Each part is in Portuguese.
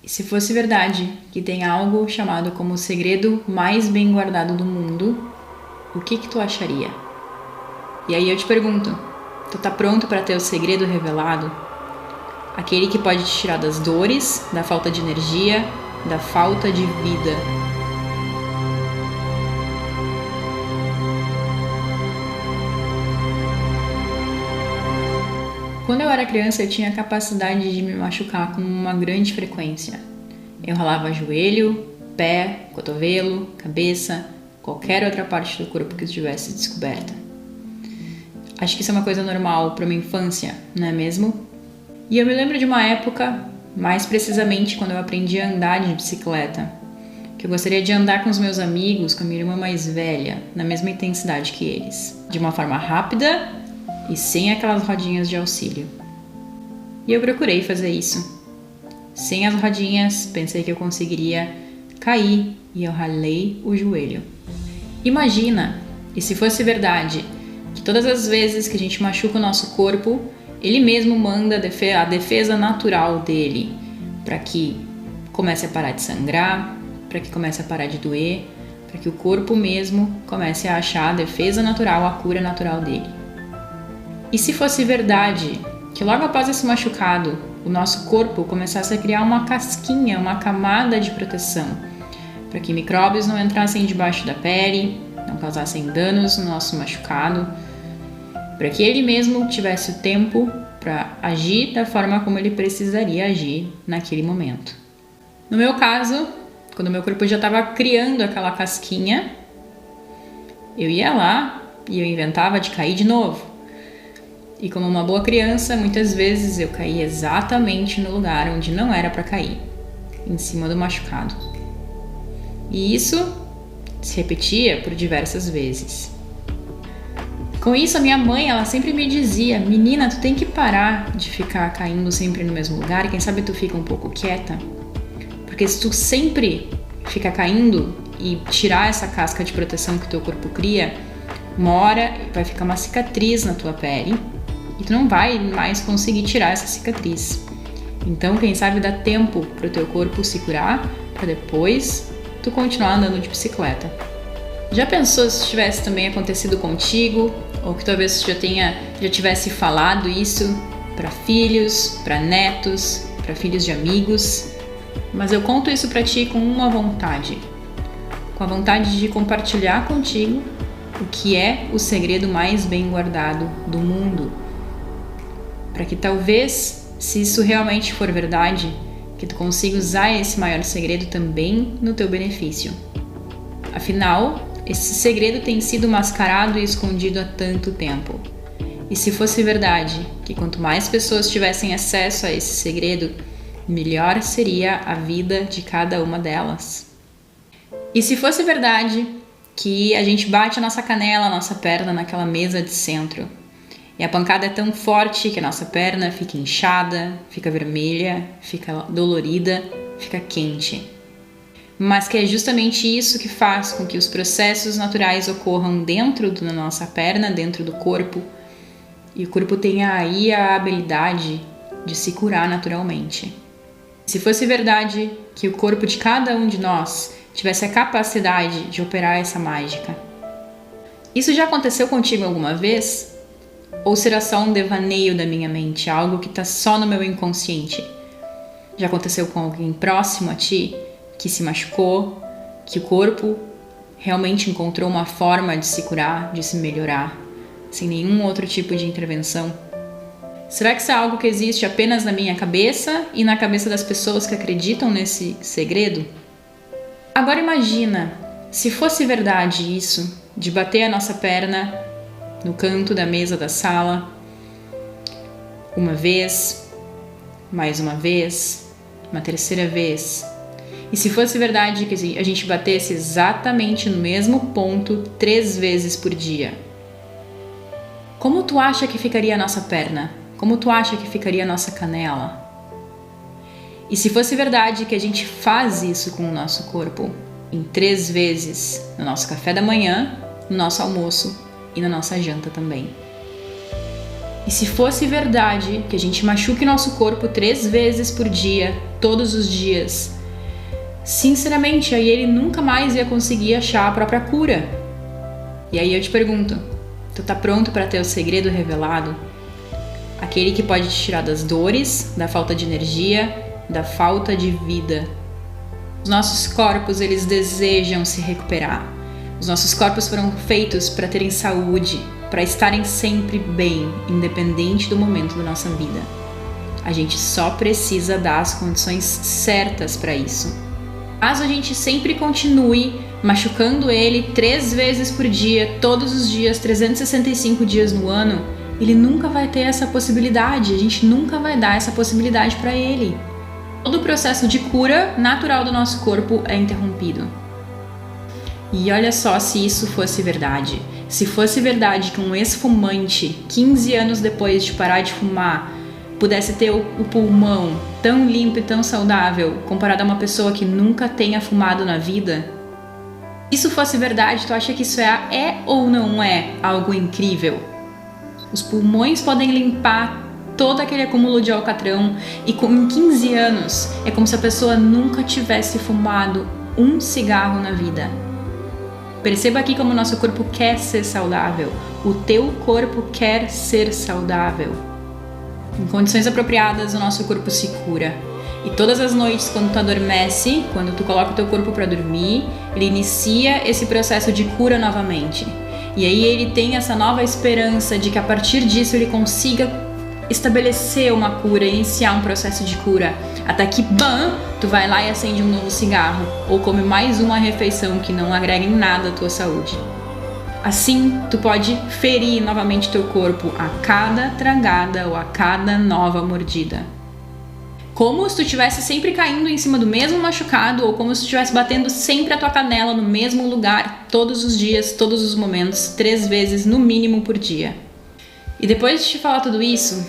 E se fosse verdade que tem algo chamado como o segredo mais bem guardado do mundo, o que tu acharia? E aí eu te pergunto, tu tá pronto para ter o segredo revelado? Aquele que pode te tirar das dores, da falta de energia, da falta de vida. Quando eu era criança, eu tinha a capacidade de me machucar com uma grande frequência. Eu ralava joelho, pé, cotovelo, cabeça, qualquer outra parte do corpo que estivesse descoberta. Acho que isso é uma coisa normal para uma infância, não é mesmo? E eu me lembro de uma época, mais precisamente quando eu aprendi a andar de bicicleta, que eu gostaria de andar com os meus amigos, com a minha irmã mais velha, na mesma intensidade que eles, de uma forma rápida e sem aquelas rodinhas de auxílio. E eu procurei fazer isso. Sem as rodinhas, pensei que eu conseguiria cair e eu ralei o joelho. Imagina, e se fosse verdade, que todas as vezes que a gente machuca o nosso corpo, ele mesmo manda a defesa natural dele para que comece a parar de sangrar, para que comece a parar de doer, para que o corpo mesmo comece a achar a defesa natural, a cura natural dele. E se fosse verdade que logo após esse machucado, o nosso corpo começasse a criar uma casquinha, uma camada de proteção, para que micróbios não entrassem debaixo da pele, não causassem danos no nosso machucado, para que ele mesmo tivesse o tempo para agir da forma como ele precisaria agir naquele momento. No meu caso, quando meu corpo já estava criando aquela casquinha, eu ia lá e eu inventava de cair de novo. E como uma boa criança, muitas vezes eu caía exatamente no lugar onde não era para cair, em cima do machucado. E isso se repetia por diversas vezes. Com isso, a minha mãe, ela sempre me dizia: menina, tu tem que parar de ficar caindo sempre no mesmo lugar e quem sabe tu fica um pouco quieta. Porque se tu sempre ficar caindo e tirar essa casca de proteção que o teu corpo cria, uma hora vai ficar uma cicatriz na tua pele e tu não vai mais conseguir tirar essa cicatriz. Então, quem sabe dá tempo para o teu corpo se curar para depois tu continuar andando de bicicleta. Já pensou se tivesse também acontecido contigo? Ou que talvez tu já tivesse falado isso para filhos, para netos, para filhos de amigos? Mas eu conto isso para ti com uma vontade. Com a vontade de compartilhar contigo o que é o segredo mais bem guardado do mundo. Para que talvez, se isso realmente for verdade, que tu consiga usar esse maior segredo também no teu benefício. Afinal, esse segredo tem sido mascarado e escondido há tanto tempo. E se fosse verdade que quanto mais pessoas tivessem acesso a esse segredo, melhor seria a vida de cada uma delas. E se fosse verdade que a gente bate a nossa canela, a nossa perna naquela mesa de centro, e a pancada é tão forte que a nossa perna fica inchada, fica vermelha, fica dolorida, fica quente. Mas que é justamente isso que faz com que os processos naturais ocorram dentro da nossa perna, dentro do corpo, e o corpo tenha aí a habilidade de se curar naturalmente. Se fosse verdade que o corpo de cada um de nós tivesse a capacidade de operar essa mágica, isso já aconteceu contigo alguma vez? Ou será só um devaneio da minha mente, algo que está só no meu inconsciente? Já aconteceu com alguém próximo a ti, que se machucou, que o corpo realmente encontrou uma forma de se curar, de se melhorar, sem nenhum outro tipo de intervenção? Será que isso é algo que existe apenas na minha cabeça e na cabeça das pessoas que acreditam nesse segredo? Agora imagina, se fosse verdade isso, de bater a nossa perna no canto da mesa da sala, uma vez, mais uma vez, uma terceira vez. E se fosse verdade que a gente batesse exatamente no mesmo ponto 3 vezes por dia, como tu acha que ficaria a nossa perna? Como tu acha que ficaria a nossa canela? E se fosse verdade que a gente faz isso com o nosso corpo em 3 vezes, no nosso café da manhã, no nosso almoço e na nossa janta também. E se fosse verdade que a gente machuque nosso corpo 3 vezes por dia, todos os dias, sinceramente, aí ele nunca mais ia conseguir achar a própria cura. E aí eu te pergunto, tu tá pronto para ter o segredo revelado? Aquele que pode te tirar das dores, da falta de energia, da falta de vida. Os nossos corpos, eles desejam se recuperar. Os nossos corpos foram feitos para terem saúde, para estarem sempre bem, independente do momento da nossa vida. A gente só precisa dar as condições certas para isso. Caso a gente sempre continue machucando ele 3 vezes por dia, todos os dias, 365 dias no ano, ele nunca vai ter essa possibilidade, a gente nunca vai dar essa possibilidade para ele. Todo o processo de cura natural do nosso corpo é interrompido. E olha só se isso fosse verdade. Se fosse verdade que um ex-fumante, 15 anos depois de parar de fumar, pudesse ter o pulmão tão limpo e tão saudável comparado a uma pessoa que nunca tenha fumado na vida, se isso fosse verdade, tu acha que isso é ou não é algo incrível? Os pulmões podem limpar todo aquele acúmulo de alcatrão e em 15 anos é como se a pessoa nunca tivesse fumado um cigarro na vida. Perceba aqui como o nosso corpo quer ser saudável. O teu corpo quer ser saudável. Em condições apropriadas, o nosso corpo se cura. E todas as noites, quando tu adormece, quando tu coloca o teu corpo para dormir, ele inicia esse processo de cura novamente. E aí ele tem essa nova esperança de que a partir disso ele consiga estabelecer uma cura, iniciar um processo de cura, até que bam, tu vai lá e acende um novo cigarro ou come mais uma refeição que não agrega em nada à tua saúde. Assim, tu pode ferir novamente teu corpo a cada tragada ou a cada nova mordida. Como se tu estivesse sempre caindo em cima do mesmo machucado ou como se tu estivesse batendo sempre a tua canela no mesmo lugar, todos os dias, todos os momentos, 3 vezes no mínimo por dia. E depois de te falar tudo isso,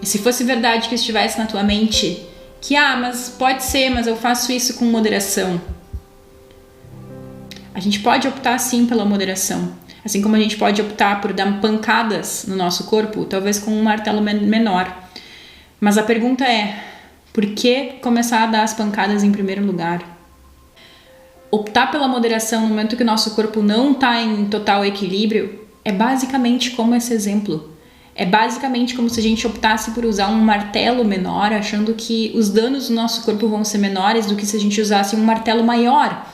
e se fosse verdade que estivesse na tua mente, que mas pode ser, mas eu faço isso com moderação. A gente pode optar sim pela moderação, assim como a gente pode optar por dar pancadas no nosso corpo, talvez com um martelo menor. Mas a pergunta é, por que começar a dar as pancadas em primeiro lugar? Optar pela moderação no momento que o nosso corpo não está em total equilíbrio é basicamente como esse exemplo. É basicamente como se a gente optasse por usar um martelo menor, achando que os danos do nosso corpo vão ser menores do que se a gente usasse um martelo maior.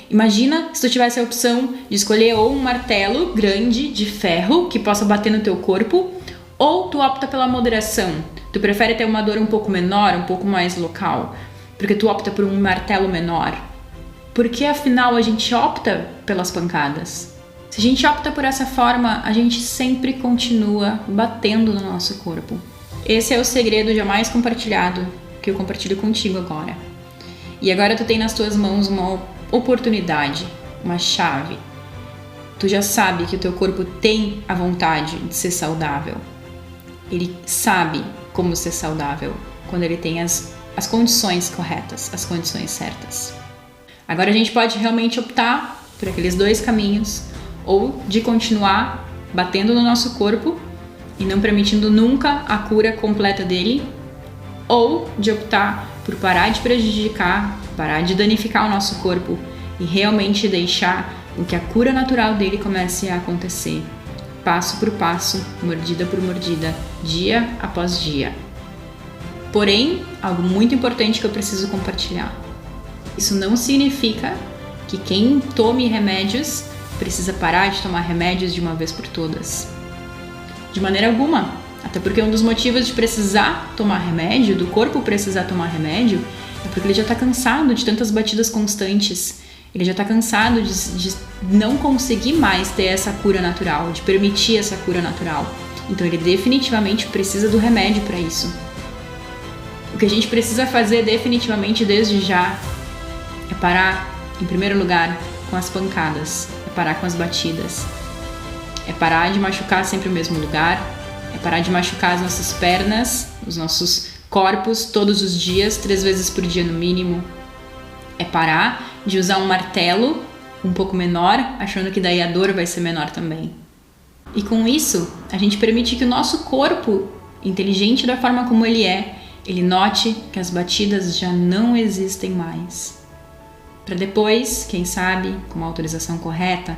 Imagina se tu tivesse a opção de escolher ou um martelo grande de ferro que possa bater no teu corpo, ou tu opta pela moderação. Tu prefere ter uma dor um pouco menor, um pouco mais local, porque tu opta por um martelo menor. Porque afinal a gente opta pelas pancadas. Se a gente opta por essa forma, a gente sempre continua batendo no nosso corpo. Esse é o segredo jamais compartilhado, que eu compartilho contigo agora. E agora tu tem nas tuas mãos uma oportunidade, uma chave. Tu já sabe que o teu corpo tem a vontade de ser saudável. Ele sabe como ser saudável quando ele tem as condições corretas, as condições certas. Agora a gente pode realmente optar por aqueles 2 caminhos, ou de continuar batendo no nosso corpo e não permitindo nunca a cura completa dele, ou de optar por parar de prejudicar, parar de danificar o nosso corpo e realmente deixar que a cura natural dele comece a acontecer, passo por passo, mordida por mordida, dia após dia. Porém, algo muito importante que eu preciso compartilhar. Isso não significa que quem tome remédios precisa parar de tomar remédios de uma vez por todas. De maneira alguma. Até porque um dos motivos de precisar tomar remédio, do corpo precisar tomar remédio, é porque ele já está cansado de tantas batidas constantes. Ele já está cansado de não conseguir mais ter essa cura natural, de permitir essa cura natural. Então ele definitivamente precisa do remédio para isso. O que a gente precisa fazer definitivamente desde já é parar, em primeiro lugar, com as pancadas. Parar com as batidas, é parar de machucar sempre o mesmo lugar, é parar de machucar as nossas pernas, os nossos corpos todos os dias, 3 vezes por dia no mínimo, é parar de usar um martelo um pouco menor, achando que daí a dor vai ser menor também. E com isso, a gente permite que o nosso corpo, inteligente da forma como ele note que as batidas já não existem mais. Para depois, quem sabe, com uma autorização correta,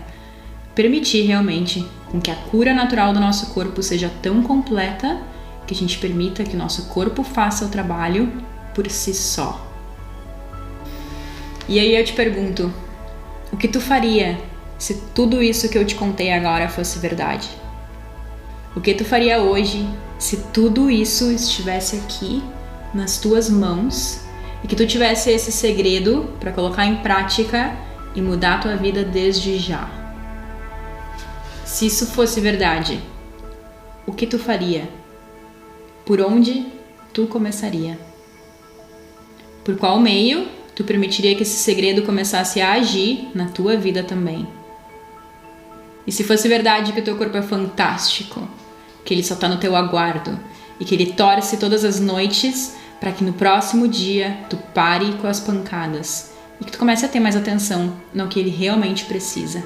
permitir realmente com que a cura natural do nosso corpo seja tão completa que a gente permita que o nosso corpo faça o trabalho por si só. E aí eu te pergunto, o que tu faria se tudo isso que eu te contei agora fosse verdade? O que tu faria hoje se tudo isso estivesse aqui nas tuas mãos e que tu tivesse esse segredo para colocar em prática e mudar a tua vida desde já? Se isso fosse verdade, o que tu faria? Por onde tu começaria? Por qual meio tu permitiria que esse segredo começasse a agir na tua vida também? E se fosse verdade que o teu corpo é fantástico, que ele só tá no teu aguardo e que ele torce todas as noites para que no próximo dia tu pare com as pancadas e que tu comece a ter mais atenção no que ele realmente precisa.